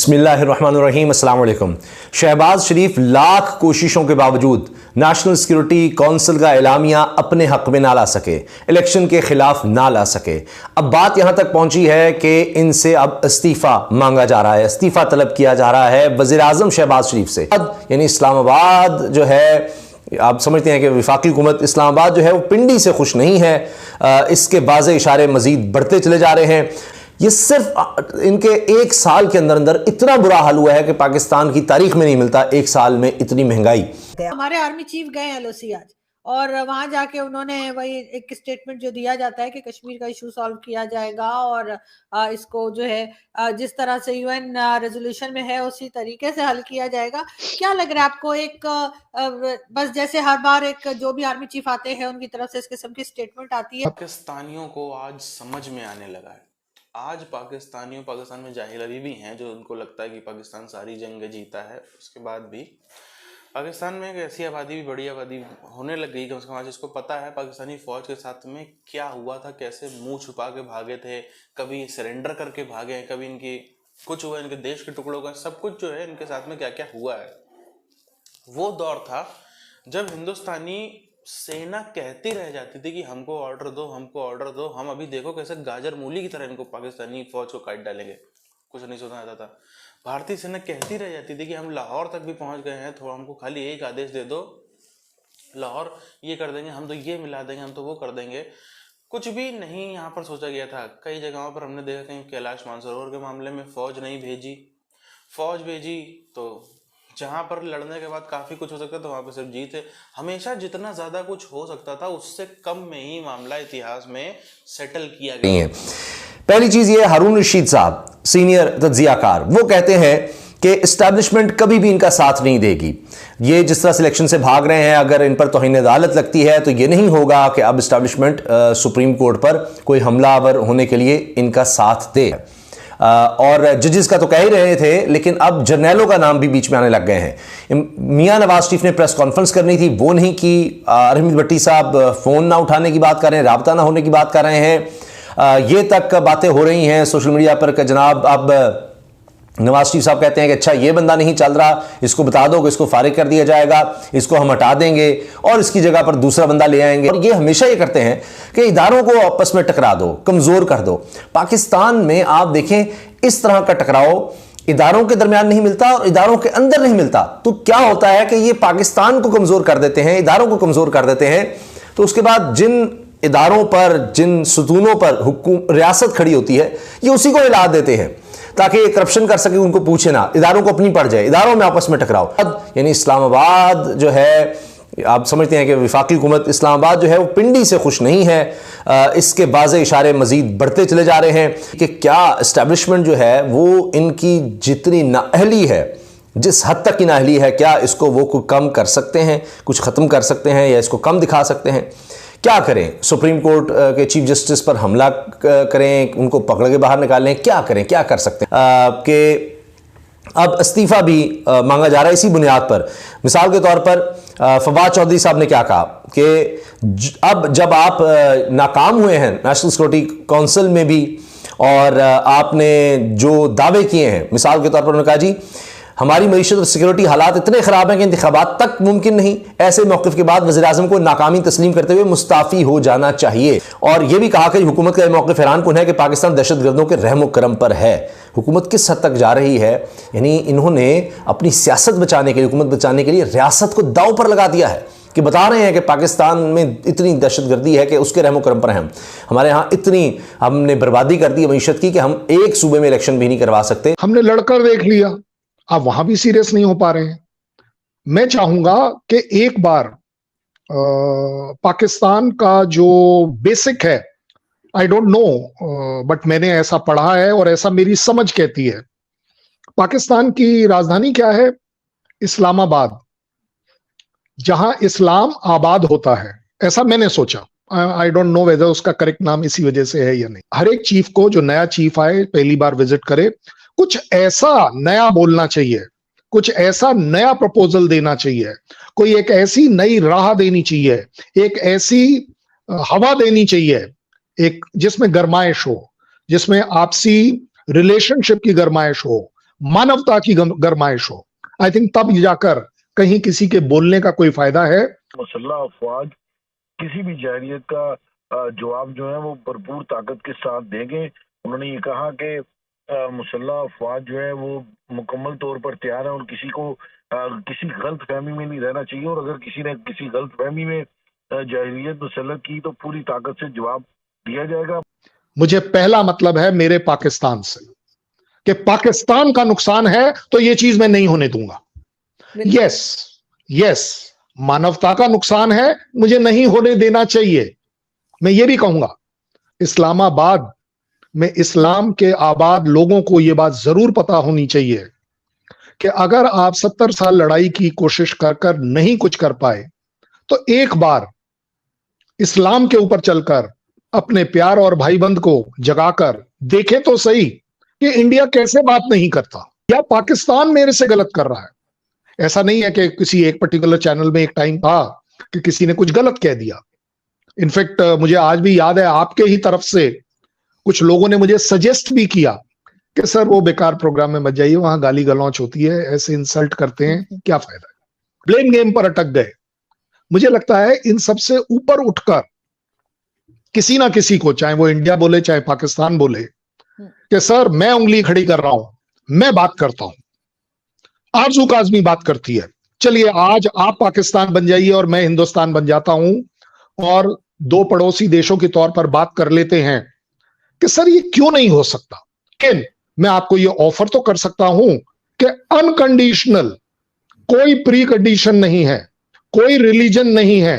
बिस्मिल्लाहिर्रहमानिर्रहीम, अस्सलाम वालेकुम। शहबाज शरीफ लाख कोशिशों के बावजूद नेशनल सिक्योरिटी काउंसिल का एलामिया अपने हक में ना ला सके, इलेक्शन के खिलाफ ना ला सके। अब बात यहां तक पहुंची है कि इनसे अब इस्तीफा मांगा जा रहा है, इस्तीफा तलब किया जा रहा है वज़ीर आज़म शहबाज शरीफ से। यानी इस्लामाबाद जो है, आप समझते हैं कि वफाकी हुकूमत इस्लामाबाद जो है वो पिंडी से खुश नहीं है। इसके बाज़े इशारे मजीद बढ़ते चले जा रहे हैं। ये सिर्फ इनके एक साल के अंदर अंदर इतना बुरा हाल हुआ है कि पाकिस्तान की तारीख में नहीं मिलता एक साल में इतनी महंगाई। हमारे आर्मी चीफ गए एलओसी आज, और वहां जाके उन्होंने वही एक स्टेटमेंट जो दिया जाता है कि कश्मीर का इशू सॉल्व किया जाएगा और इसको जो है जिस तरह से यूएन रेजोल्यूशन में है उसी तरीके से हल किया जाएगा। क्या लग रहा है आपको? एक बस जैसे हर बार एक जो भी आर्मी चीफ आते हैं उनकी तरफ से इस किस्म की स्टेटमेंट आती है। पाकिस्तानियों को आज समझ में आने लगा है। आज पाकिस्तान में जाहिल अभी भी हैं जो उनको लगता है कि पाकिस्तान सारी जंग जीता है। उसके बाद भी पाकिस्तान में एक ऐसी आबादी भी, बड़ी आबादी होने लग गई कि उसका आज इसको पता है पाकिस्तानी फौज के साथ में क्या हुआ था, कैसे मुंह छुपा के भागे थे, कभी सरेंडर करके भागे हैं, कभी इनकी कुछ हुआ, इनके देश के टुकड़ों का सब कुछ जो है इनके साथ में क्या क्या हुआ है। वो दौर था जब हिंदुस्तानी सेना कहती रह जाती थी कि हमको ऑर्डर दो, हमको ऑर्डर दो, हम अभी देखो कैसे गाजर मूली की तरह इनको पाकिस्तानी फौज को काट डालेंगे। कुछ नहीं सुना जाता था। भारतीय सेना कहती रह जाती थी कि हम लाहौर तक भी पहुंच गए हैं, थोड़ा हमको खाली एक आदेश दे दो, लाहौर ये कर देंगे, हम तो ये मिला देंगे, हम तो वो कर देंगे। कुछ भी नहीं यहाँ पर सोचा गया था। कई जगहों पर हमने देखा, कहीं कैलाश मानसरोवर के मामले में फौज नहीं भेजी, फौज भेजी तो जहां पर लड़ने के बाद काफी कुछ हो सकता था वहां पर सिर्फ जीत है। हमेशा जितना ज्यादा कुछ हो सकता था उससे कम में ही मामला इतिहास में सेटल किया गया है। पहली चीज ये, हारून रशीद साहब सीनियर तज्जियाकार, वो कहते हैं कि एस्टैब्लिशमेंट कभी भी इनका साथ नहीं देगी। ये जिस तरह सिलेक्शन से भाग रहे हैं, अगर इन पर तौहीन अदालत लगती है तो ये नहीं होगा कि अब एस्टैब्लिशमेंट सुप्रीम कोर्ट पर कोई हमलावर होने के लिए इनका साथ दे। और जजेस का तो कह ही रहे थे, लेकिन अब जर्नैलों का नाम भी बीच में आने लग गए हैं। मियां नवाज शरीफ ने प्रेस कॉन्फ्रेंस करनी थी, वो नहीं की। अरविंद भट्टी साहब फोन ना उठाने की बात कर रहे हैं, राबता ना होने की बात कर रहे हैं। ये तक बातें हो रही हैं सोशल मीडिया पर कि जनाब अब नवाज शरीफ साहब कहते हैं कि अच्छा ये बंदा नहीं चल रहा, इसको बता दो कि इसको फारिग कर दिया जाएगा, इसको हम हटा देंगे और इसकी जगह पर दूसरा बंदा ले आएंगे। और ये हमेशा ये करते हैं कि इदारों को आपस में टकरा दो, कमजोर कर दो। पाकिस्तान में आप देखें इस तरह का टकराव इदारों के दरमियान नहीं मिलता और इदारों के अंदर नहीं मिलता। तो क्या होता है कि ये पाकिस्तान को कमजोर कर देते हैं, इदारों को कमजोर कर देते हैं। तो उसके बाद जिन इदारों पर, जिन सुतूनों पर रियासत खड़ी होती है, ये उसी को हिला देते हैं ताकि ये करप्शन कर सके, उनको पूछे ना, इदारों को अपनी पड़ जाए, इदारों में आपस में टकराव। यानी इस्लामाबाद जो है, आप समझते हैं कि वफाकी हुकूमत इस्लामाबाद जो है वो पिंडी से खुश नहीं है। इसके बाज़े इशारे मजीद बढ़ते चले जा रहे हैं कि क्या इस्टेब्लिशमेंट जो है वो इनकी जितनी नाअहली है, जिस हद तक की नाअहली है, क्या इसको वो कम कर सकते हैं, कुछ ख़त्म कर सकते हैं या इसको कम दिखा सकते हैं? क्या करें? सुप्रीम कोर्ट के चीफ जस्टिस पर हमला करें, उनको पकड़ के बाहर निकालें? क्या करें, क्या कर सकते हैं? कि अब इस्तीफा भी मांगा जा रहा है इसी बुनियाद पर। मिसाल के तौर पर फवाद चौधरी साहब ने क्या कहा कि अब जब आप नाकाम हुए हैं नेशनल सिक्योरिटी काउंसिल में भी और आपने जो दावे किए हैं, मिसाल के तौर पर उन्होंने कहा जी हमारी मईशत और सिक्योरिटी हालात इतने ख़राब हैं कि इंतखाबात तक मुमकिन नहीं। ऐसे मौक़िफ़ के बाद वज़ीर आज़म को नाकामी तस्लीम करते हुए मुस्ताफ़ी हो जाना चाहिए। और यह भी कहा कि हुकूमत का यह मौक़िफ़ हैरानकुन है कि पाकिस्तान दहशतगर्दों के रहम करम पर है। हुकूमत किस हद तक जा रही है, यानी इन्होंने अपनी सियासत बचाने के लिए, हुकूमत बचाने के लिए रियासत को दाव पर लगा दिया है कि बता रहे हैं कि पाकिस्तान में इतनी दहशतगर्दी है कि उसके रहम करम पर हैं। हमारे यहाँ इतनी हमने बर्बादी कर दी मईशत की कि हम एक सूबे में इलेक्शन भी नहीं करवा सकते। हमने लड़कर देख लिया, आप वहां भी सीरियस नहीं हो पा रहे हैं। मैं चाहूंगा कि एक बार पाकिस्तान का जो बेसिक है, आई डोंट नो बट मैंने ऐसा पढ़ा है और ऐसा मेरी समझ कहती है, पाकिस्तान की राजधानी क्या है? इस्लामाबाद, जहां इस्लाम आबाद होता है, ऐसा मैंने सोचा। आई डोंट नो वेदर उसका करेक्ट नाम इसी वजह से है या नहीं। हर एक चीफ को, जो नया चीफ आए, पहली बार विजिट करे, कुछ ऐसा नया बोलना चाहिए, कुछ ऐसा नया प्रपोजल देना चाहिए, कोई एक ऐसी नई राह देनी चाहिए, एक ऐसी हवा देनी चाहिए, एक जिसमें गरमाइश हो, जिसमें आपसी रिलेशनशिप की गरमाइश हो, मानवता की गरमाइश हो, आई थिंक तब जाकर कहीं किसी के बोलने का कोई फायदा है। मुसल्लह अफवाज किसी भी जाहिलियत का जवाब जो है वो भरपूर ताकत के साथ देंगे। उन्होंने ये कहा कि मुसल्लह अफवाज जो है वो मुकम्मल तौर पर तैयार है और किसी को किसी गलत फहमी में नहीं रहना चाहिए, और अगर किसी ने किसी गलत फहमी में जाहिलियत मुसल्लत की तो पूरी ताकत से जवाब दिया जाएगा। मुझे पहला मतलब है मेरे पाकिस्तान से कि पाकिस्तान का नुकसान है तो ये चीज मैं नहीं होने दूंगा। यस, मानवता का नुकसान है, मुझे नहीं होने देना चाहिए। मैं ये भी कहूंगा इस्लामाबाद में इस्लाम के आबाद लोगों को यह बात जरूर पता होनी चाहिए कि अगर आप 70 साल लड़ाई की कोशिश कर कर नहीं कुछ कर पाए तो एक बार इस्लाम के ऊपर चलकर अपने प्यार और भाईबंद को जगाकर देखे तो सही कि इंडिया कैसे बात नहीं करता, या पाकिस्तान मेरे से गलत कर रहा है। ऐसा नहीं है कि किसी एक पर्टिकुलर चैनल में एक टाइम था कि किसी ने कुछ गलत कह दिया। इनफैक्ट मुझे आज भी याद है आपके ही तरफ से कुछ लोगों ने मुझे सजेस्ट भी किया कि सर वो बेकार प्रोग्राम में मत जाइए, वहां गाली गलौच होती है, ऐसे इंसल्ट करते हैं, क्या फायदा है। ब्लेम गेम पर अटक गए। मुझे लगता है इन सबसे ऊपर उठकर किसी ना किसी को, चाहे वो इंडिया बोले चाहे पाकिस्तान बोले, कि सर मैं उंगली खड़ी कर रहा हूं, मैं बात करता हूं। आरजू काज़मी बात करती है, चलिए आज आप पाकिस्तान बन जाइए और मैं हिंदुस्तान बन जाता हूं और दो पड़ोसी देशों के तौर पर बात कर लेते हैं कि सर ये क्यों नहीं हो सकता। लेकिन मैं आपको ये ऑफर तो कर सकता हूं कि अनकंडीशनल, कोई प्री कंडीशन नहीं है, कोई रिलीजन नहीं है।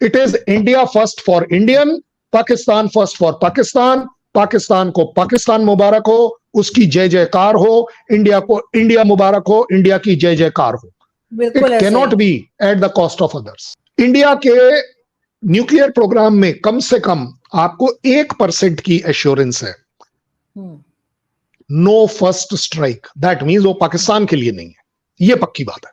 It is India first for Indian, Pakistan first for Pakistan. Pakistan को पाकिस्तान मुबारक हो, उसकी जय जयकार हो, इंडिया को इंडिया मुबारक हो, इंडिया की जय जयकार हो। बिल्कुल it cannot be at the cost of others. India के न्यूक्लियर प्रोग्राम में कम से कम आपको 1% की एश्योरेंस है, no first strike. That means वो पाकिस्तान के लिए नहीं है, ये पक्की बात है।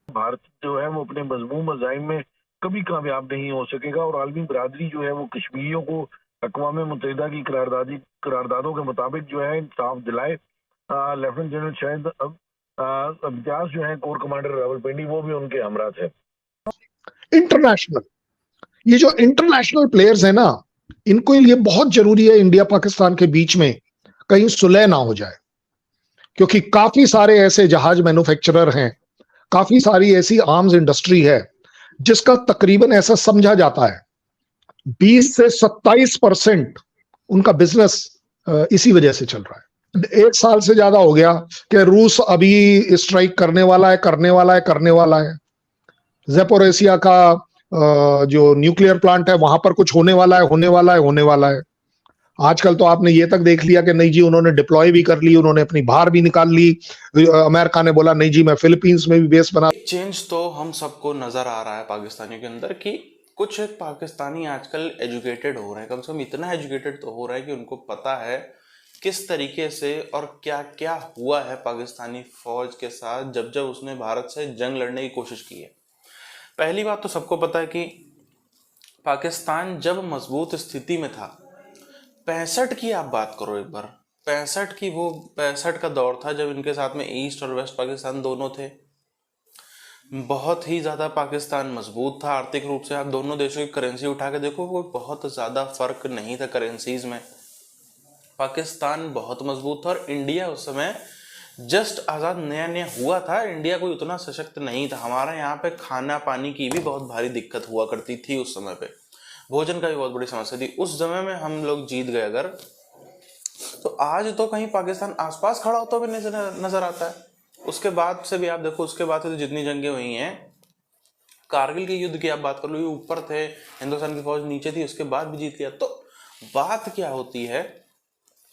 भारत जो है वो अपने मजमूम अज़ाइम में कभी कामयाब नहीं हो सकेगा, और आलमी बरादरी जो है वो कश्मीरियों को अक़वाम मुत्तहिदा की करारदादों के मुताबिक जो है इंसाफ दिलाए। लेफ्टिनेंट जनरल शाहिद अब्जास जो है कोर कमांडर रावलपिंडी, वो भी उनके हमरा थे। इंटरनेशनल, ये जो इंटरनेशनल प्लेयर्स है ना, इनको ये बहुत जरूरी है इंडिया पाकिस्तान के बीच में कहीं सुलह ना हो जाए, क्योंकि काफी सारे ऐसे जहाज मैन्युफैक्चरर हैं, काफी सारी ऐसी आर्म्स इंडस्ट्री है जिसका तकरीबन ऐसा समझा जाता है 20 से 27% उनका बिजनेस इसी वजह से चल रहा है। 1 साल से ज्यादा हो गया कि रूस अभी स्ट्राइक करने वाला है। ज़ेपोरिज़िया का जो न्यूक्लियर प्लांट है वहां पर कुछ होने वाला है। आजकल तो आपने ये तक देख लिया कि नहीं जी उन्होंने डिप्लॉय भी कर ली, उन्होंने अपनी बाहर भी निकाल ली। अमेरिका ने बोला नहीं जी मैं फिलीपींस में भी बेस बना। चेंज तो हम सबको नजर आ रहा है पाकिस्तानियों के अंदर कि कुछ पाकिस्तानी आजकल एजुकेटेड हो रहे हैं, कम से कम इतना एजुकेटेड तो हो रहा है कि उनको पता है किस तरीके से और क्या क्या हुआ है पाकिस्तानी फौज के साथ जब जब उसने भारत से जंग लड़ने की कोशिश की है। पहली बात तो सबको पता है कि पाकिस्तान जब मजबूत स्थिति में था, 65 की आप बात करो एक बार, 65 का दौर था जब इनके साथ में ईस्ट और वेस्ट पाकिस्तान दोनों थे। बहुत ही ज्यादा पाकिस्तान मजबूत था आर्थिक रूप से। आप दोनों देशों की करेंसी उठा के देखो, कोई बहुत ज्यादा फर्क नहीं था करेंसीज में। पाकिस्तान बहुत मजबूत था और इंडिया उस समय जस्ट आज़ाद नया नया हुआ था। इंडिया कोई उतना सशक्त नहीं था। हमारे यहाँ पे खाना पानी की भी बहुत भारी दिक्कत हुआ करती थी उस समय पे, भोजन का भी बहुत बड़ी समस्या थी। उस समय में हम लोग जीत गए अगर, तो आज तो कहीं पाकिस्तान आसपास खड़ा होता भी नजर आता है। उसके बाद से भी आप देखो, उसके बाद से तो जितनी जंगें हुई हैं, कारगिल के युद्ध की आप बात कर लो, ये ऊपर थे, हिंदुस्तान की फौज नीचे थी, उसके बाद भी जीत लिया। तो बात क्या होती है,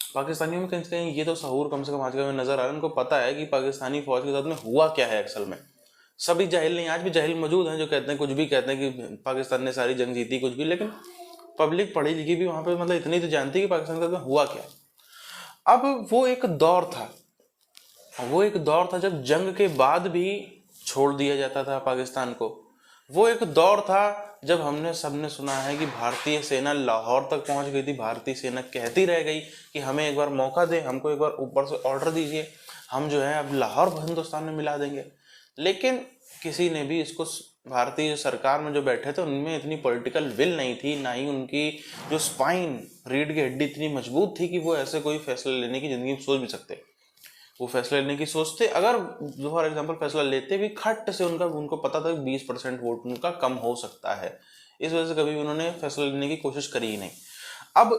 पाकिस्तानियों में कहीं ये तो सहूर कम से कम आजकल में नजर आ रहा है। उनको पता है कि पाकिस्तानी फौज के साथ में हुआ क्या है असल में। सभी जाहिल नहीं, आज भी जाहिल मौजूद हैं जो कहते हैं, कुछ भी कहते हैं कि पाकिस्तान ने सारी जंग जीती कुछ भी, लेकिन पब्लिक पढ़ी लिखी भी वहां पे मतलब इतनी तो जानती है कि पाकिस्तान के साथ में हुआ क्या। अब वो एक दौर था जब जंग के बाद भी छोड़ दिया जाता था पाकिस्तान को। वो एक दौर था जब हमने सबने सुना है कि भारतीय सेना लाहौर तक पहुंच गई थी, भारतीय सेना कहती रह गई कि हमें एक बार मौका दें, हमको एक बार ऊपर से ऑर्डर दीजिए, हम जो है अब लाहौर हिंदुस्तान में मिला देंगे। लेकिन किसी ने भी इसको, भारतीय सरकार में जो बैठे थे उनमें इतनी पॉलिटिकल विल नहीं थी, ना ही उनकी जो स्पाइन, रीढ़ की हड्डी इतनी मजबूत थी कि वो ऐसे कोई फैसला लेने की जिंदगी में सोच भी सकते। वो फैसला लेने की सोचते, अगर जो फॉर एग्जांपल फैसला लेते भी, खट से उनको पता था कि 20% वोट उनका कम हो सकता है, इस वजह से कभी उन्होंने फैसला लेने की कोशिश करी ही नहीं। अब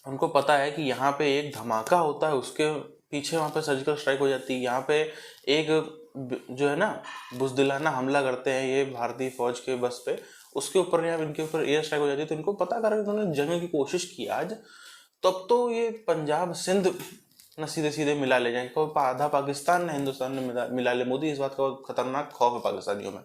उनको पता है कि यहाँ पे एक धमाका होता है, उसके पीछे वहाँ पे सर्जिकल स्ट्राइक हो जाती है, यहाँ पे एक जो है ना बुजदिलाना हमला करते हैं ये भारतीय फौज के बस पे, उसके ऊपर या इनके ऊपर एयर स्ट्राइक हो जाती है। तो इनको पता कर उन्होंने जंग की कोशिश की आज, तब तो ये पंजाब सिंध न सीधे सीधे मिला ले जाएंगे, आधा पाकिस्तान न हिंदुस्तान में मिला ले। मोदी इस बात का खतरनाक खौफ है पाकिस्तानियों में।